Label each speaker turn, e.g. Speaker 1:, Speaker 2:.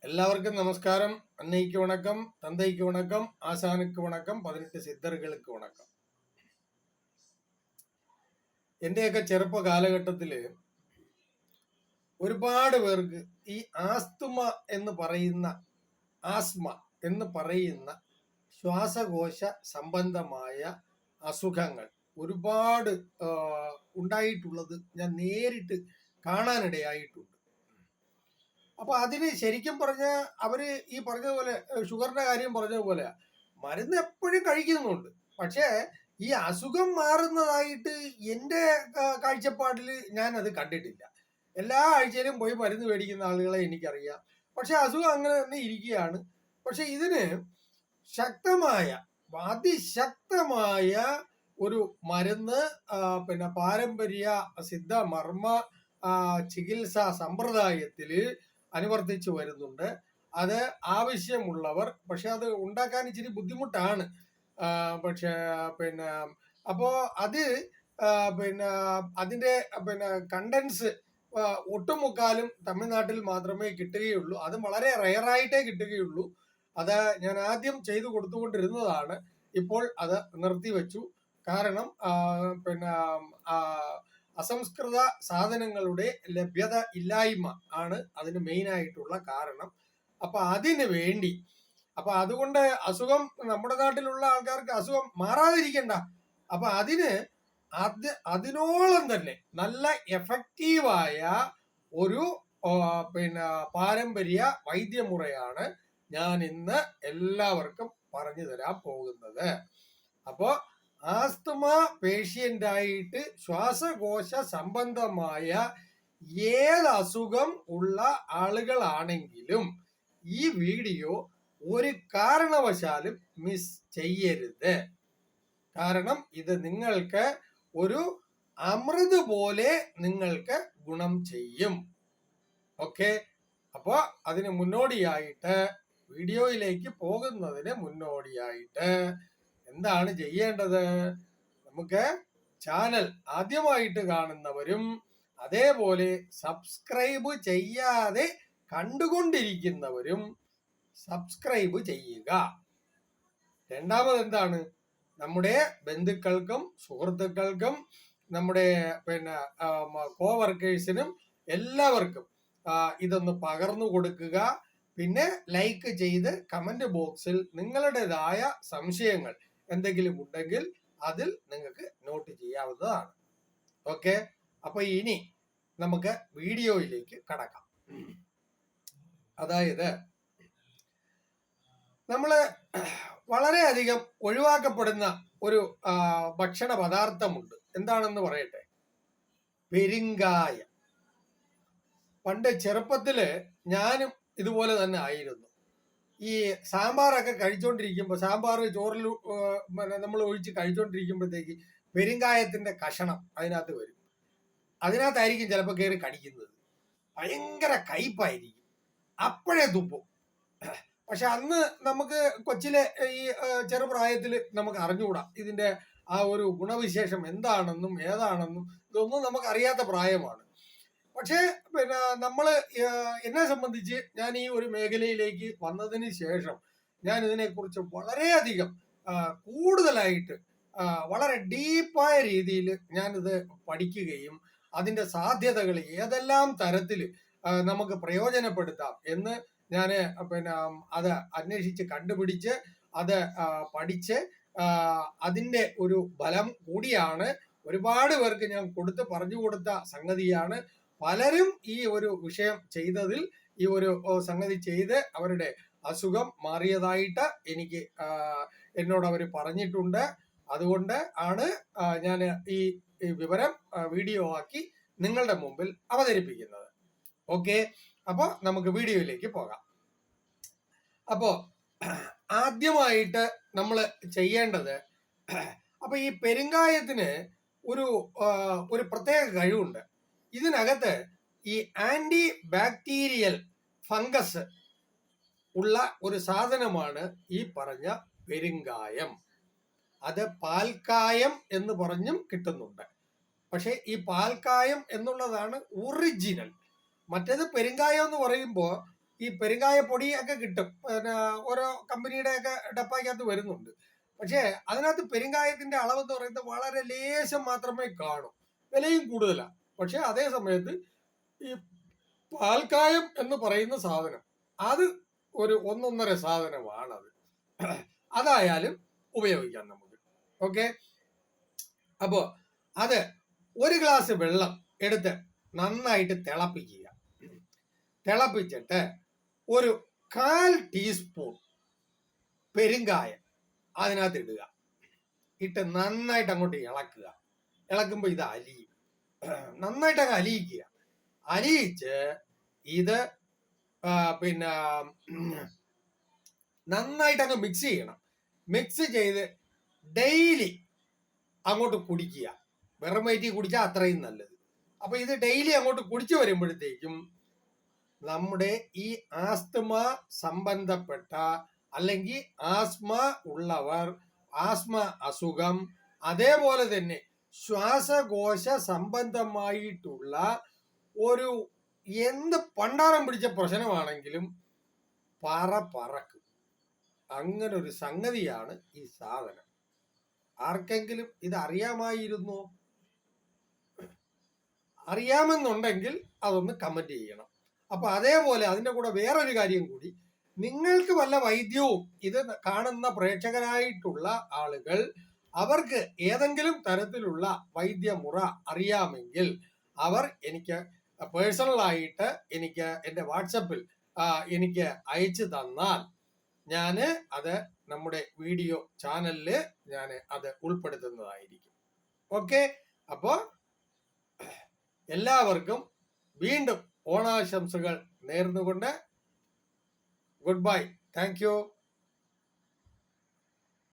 Speaker 1: எல்லாருக்கும் நமஸ்காரம். அன்னைக்கு வணக்கம், தந்தைக்கு வணக்கம், ஆசானுக்கு வணக்கம், 18 സിദ്ധറുകൾക്ക് വണക്കം. എന്റെയൊക്കെ ചെറുപ്പ കാലഘട്ടത്തില് ഒരുപാട് പേർക്ക് ഈ ആസ്തുമ എന്ന് പറയുന്ന ശ്വാസകോശ സംബന്ധമായ അസുഖങ്ങൾ ഒരുപാട് ഉണ്ടായിട്ടുള്ളത് ഞാൻ നേരിട്ട് കാണാനിടയായിട്ടുണ്ട്. അപ്പൊ അതിന് ശരിക്കും പറഞ്ഞ അവര് ഈ പറഞ്ഞതുപോലെ ഷുഗറിന്റെ കാര്യം പറഞ്ഞതുപോലെ മരുന്ന് എപ്പോഴും കഴിക്കുന്നുണ്ട്. പക്ഷേ ഈ അസുഖം മാറുന്നതായിട്ട് എൻ്റെ കാഴ്ചപ്പാടിൽ ഞാൻ അത് കണ്ടിട്ടില്ല. എല്ലാ ആഴ്ചയിലും പോയി മരുന്ന് മേടിക്കുന്ന ആളുകളെ എനിക്കറിയാം. പക്ഷെ അസുഖം അങ്ങനെ തന്നെ ഇരിക്കുകയാണ്. പക്ഷെ ഇതിന് ശക്തമായ അതിശക്തമായ ഒരു മരുന്ന് പിന്നെ പാരമ്പര്യ സിദ്ധ മർമ്മ ചികിത്സാ സമ്പ്രദായത്തില് അനുവർത്തിച്ചു വരുന്നുണ്ട്. അത് ആവശ്യമുള്ളവർ, പക്ഷെ അത് ഉണ്ടാക്കാൻ ഇച്ചിരി ബുദ്ധിമുട്ടാണ്. പക്ഷെ പിന്നെ അപ്പോ അത് പിന്നെ അതിന്റെ കണ്ടൻസ് ഒട്ടുമുക്കാലും തമിഴ്നാട്ടിൽ മാത്രമേ കിട്ടുകയുള്ളൂ. അത് വളരെ റെയറായിട്ടേ കിട്ടുകയുള്ളൂ. അത് ഞാൻ ആദ്യം ചെയ്തു കൊടുത്തുകൊണ്ടിരുന്നതാണ്. ഇപ്പോൾ അത് നിർത്തിവെച്ചു. കാരണം പിന്നെ അസംസ്കൃത സാധനങ്ങളുടെ ലഭ്യത ഇല്ലായ്മ ആണ് അതിന് മെയിൻ ആയിട്ടുള്ള കാരണം. അപ്പൊ അതിന് വേണ്ടി അതുകൊണ്ട് അസുഖം നമ്മുടെ നാട്ടിലുള്ള ആൾക്കാർക്ക് അസുഖം മാറാതിരിക്കണ്ട. അപ്പൊ അതിനോളം തന്നെ നല്ല എഫക്റ്റീവായ ഒരു പാരമ്പര്യ വൈദ്യമുറയാണ് ഞാൻ ഇന്ന് എല്ലാവർക്കും പറഞ്ഞു തരാൻ പോകുന്നത്. അപ്പോ ആസ്തമ പേഷ്യൻ്റായിട്ട് ശ്വാസകോശ സംബന്ധമായ ഏത് അസുഖം ഉള്ള ആളുകളാണെങ്കിലും ഈ വീഡിയോ ഒരു കാരണവശാലും മിസ് ചെയ്യരുത്. കാരണം ഇത് നിങ്ങൾക്ക് ഒരു അമൃത് പോലെ നിങ്ങൾക്ക് ഗുണം ചെയ്യും. ഓക്കെ, അപ്പോ അതിന് മുന്നോടിയായിട്ട്, വീഡിയോയിലേക്ക് പോകുന്നതിന് മുന്നോടിയായിട്ട് എന്താണ് ചെയ്യേണ്ടത്? നമുക്ക് ചാനൽ ആദ്യമായിട്ട് കാണുന്നവരും അതേപോലെ സബ്സ്ക്രൈബ് ചെയ്യാതെ കണ്ടുകൊണ്ടിരിക്കുന്നവരും സബ്സ്ക്രൈബ് ചെയ്യുക. രണ്ടാമത് എന്താണ്, നമ്മുടെ ബന്ധുക്കൾക്കും സുഹൃത്തുക്കൾക്കും നമ്മുടെ കോവർക്കേഴ്സിനും എല്ലാവർക്കും ഇതൊന്ന് പകർന്നു കൊടുക്കുക. പിന്നെ ലൈക്ക് ചെയ്ത് കമന്റ് ബോക്സിൽ നിങ്ങളുടേതായ സംശയങ്ങൾ എന്തെങ്കിലും ഉണ്ടെങ്കിൽ അതിൽ നിങ്ങൾക്ക് നോട്ട് ചെയ്യാവുന്നതാണ്. ഓക്കെ, അപ്പൊ ഇനി നമുക്ക് വീഡിയോയിലേക്ക് കടക്കാം. അതായത് നമ്മള് വളരെയധികം ഒഴിവാക്കപ്പെടുന്ന ഒരു ഭക്ഷണ പദാർത്ഥമുണ്ട്. എന്താണെന്ന് പറയട്ടെ, പെരുങ്കായം. പണ്ട് ചെറുപ്പത്തില് ഞാനും ഇതുപോലെ തന്നെ ആയിരുന്നു. ഈ സാമ്പാറൊക്കെ കഴിച്ചോണ്ടിരിക്കുമ്പോ, സാമ്പാർ ചോറിൽ നമ്മൾ ഒഴിച്ച് കഴിച്ചോണ്ടിരിക്കുമ്പോഴത്തേക്ക് പെരുങ്കായത്തിന്റെ കഷണം അതിനകത്ത് വരും. അതിനകത്തായിരിക്കും ചിലപ്പോൾ കയറി കടിക്കുന്നത്. ഭയങ്കര കയ്പായിരിക്കും. അപ്പോഴേ തുപ്പും. പക്ഷെ അന്ന് നമുക്ക് കൊച്ചിലെ ഈ ചെറുപ്രായത്തിൽ നമുക്ക് അറിഞ്ഞുകൂടാ ഇതിന്റെ ആ ഒരു ഗുണവിശേഷം എന്താണെന്നും ഏതാണെന്നും ഇതൊന്നും നമുക്ക് അറിയാത്ത പ്രായമാണ്. പക്ഷേ നമ്മള് എന്നെ സംബന്ധിച്ച് ഞാൻ ഈ ഒരു മേഖലയിലേക്ക് വന്നതിന് ശേഷം ഞാൻ ഇതിനെക്കുറിച്ച് വളരെയധികം കൂടുതലായിട്ട് വളരെ ഡീപ്പായ രീതിയിൽ ഞാനിത് പഠിക്കുകയും അതിന്റെ സാധ്യതകൾ ഏതെല്ലാം തരത്തിൽ നമുക്ക് പ്രയോജനപ്പെടുത്താം എന്ന് ഞാൻ അത് അന്വേഷിച്ച് കണ്ടുപിടിച്ച് അത് പഠിച്ച് അതിന്റെ ഒരു ബലം കൂടിയാണ് ഒരുപാട് പേർക്ക് ഞാൻ പറഞ്ഞു കൊടുത്ത സംഗതിയാണ്. പലരും ഈ ഒരു വിഷയം ചെയ്തതിൽ, ഈ ഒരു സംഗതി ചെയ്ത് അവരുടെ അസുഖം മാറിയതായിട്ട് എനിക്ക് എന്നോട് അവർ പറഞ്ഞിട്ടുണ്ട്. അതുകൊണ്ട് ആണ് ഞാൻ ഈ വിവരം വീഡിയോ ആക്കി നിങ്ങളുടെ മുമ്പിൽ അവതരിപ്പിക്കുന്നത്. ഓക്കെ, അപ്പോ നമുക്ക് വീഡിയോയിലേക്ക് പോകാം. അപ്പോ ആദ്യമായിട്ട് നമ്മൾ ചെയ്യേണ്ടത്, അപ്പൊ ഈ പെരുങ്കായത്തിന് ഒരു പ്രത്യേക കഴിവുണ്ട്. ഇതിനകത്ത് ഈ ആന്റി ബാക്ടീരിയൽ ഫംഗസ് ഉള്ള ഒരു സാധനമാണ് ഈ പറഞ്ഞ പെരുങ്കായം. അത് പാൽക്കായം എന്ന് പറഞ്ഞും കിട്ടുന്നുണ്ട്. പക്ഷെ ഈ പാൽക്കായം എന്നുള്ളതാണ് ഒറിജിനൽ. മറ്റേത് പെരുങ്കായം എന്ന് പറയുമ്പോൾ ഈ പെരുങ്കായ പൊടിയൊക്കെ കിട്ടും, പിന്നെ ഓരോ കമ്പനിയുടെ ഒക്കെ ഡപ്പായ്ക്കകത്ത് വരുന്നുണ്ട്. പക്ഷേ അതിനകത്ത് പെരുങ്കായത്തിന്റെ അളവ് എന്ന് പറയുന്നത് വളരെ ലേശം മാത്രമേ കാണൂ, വിലയും കൂടുതലാണ്. പക്ഷെ അതേ സമയത്ത് ഈ പാൽക്കായം എന്ന് പറയുന്ന സാധനം അത് ഒരു ഒന്നൊന്നര സാധനമാണ്. അതായാലും ഉപയോഗിക്കാം നമുക്ക്. ഓക്കെ, അപ്പോ അത് ഒരു ഗ്ലാസ് വെള്ളം എടുത്ത് നന്നായിട്ട് തിളപ്പിക്കുക. തിളപ്പിച്ചിട്ട് ഒരു 1/4 ടീസ്പൂൺ പെരുങ്കായം അതിനകത്ത് ഇടുക. ഇട്ട് നന്നായിട്ട് അങ്ങോട്ട് ഇളക്കുക. ഇളക്കുമ്പോൾ ഇത് അലിയും. നന്നായിട്ട് അങ്ങ് അലിയിക്കുക. അലിയിച്ച് ഇത് പിന്നെ നന്നായിട്ട് അങ്ങ് മിക്സ് ചെയ്യണം. മിക്സ് ചെയ്ത് ഡെയിലി അങ്ങോട്ട് കുടിക്കുക. വെറും വയറ്റിൽ കുടിച്ചാൽ അത്രയും നല്ലത്. അപ്പൊ ഇത് ഡെയിലി അങ്ങോട്ട് കുടിച്ചു വരുമ്പോഴത്തേക്കും നമ്മുടെ ഈ ആസ്തമ സംബന്ധപ്പെട്ട അല്ലെങ്കിൽ ആസ്മ ഉള്ളവർ, ആസ്മ അസുഖം, അതേപോലെ തന്നെ ശ്വാസകോശ സംബന്ധമായിട്ടുള്ള ഒരു എന്ത് പണ്ടാരം പിടിച്ച പ്രശ്നമാണെങ്കിലും പറക്കും. അങ്ങനെ ഒരു സംഗതിയാണ് ഈ സാധനം. ആർക്കെങ്കിലും ഇത് അറിയാമായിരുന്നോ? അറിയാമെന്നുണ്ടെങ്കിൽ അതൊന്ന് കമന്റ് ചെയ്യണം. അപ്പൊ അതേപോലെ അതിന്റെ കൂടെ വേറൊരു കാര്യം കൂടി, നിങ്ങൾക്ക് വല്ല വൈദ്യവും ഇത് കാണുന്ന പ്രേക്ഷകരായിട്ടുള്ള ആളുകൾ അവർക്ക് ഏതെങ്കിലും തരത്തിലുള്ള വൈദ്യമുറ അറിയാമെങ്കിൽ അവർ എനിക്ക് പേഴ്സണലായിട്ട് എനിക്ക് എൻ്റെ വാട്സപ്പിൽ എനിക്ക് അയച്ചു തന്നാൽ ഞാൻ അത് നമ്മുടെ വീഡിയോ ചാനലിൽ ഞാൻ അത് ഉൾപ്പെടുത്തുന്നതായിരിക്കും. ഓക്കെ, അപ്പോൾ എല്ലാവർക്കും വീണ്ടും ഓണാശംസകൾ നേർന്നുകൊണ്ട് ഗുഡ് ബൈ. Thank you.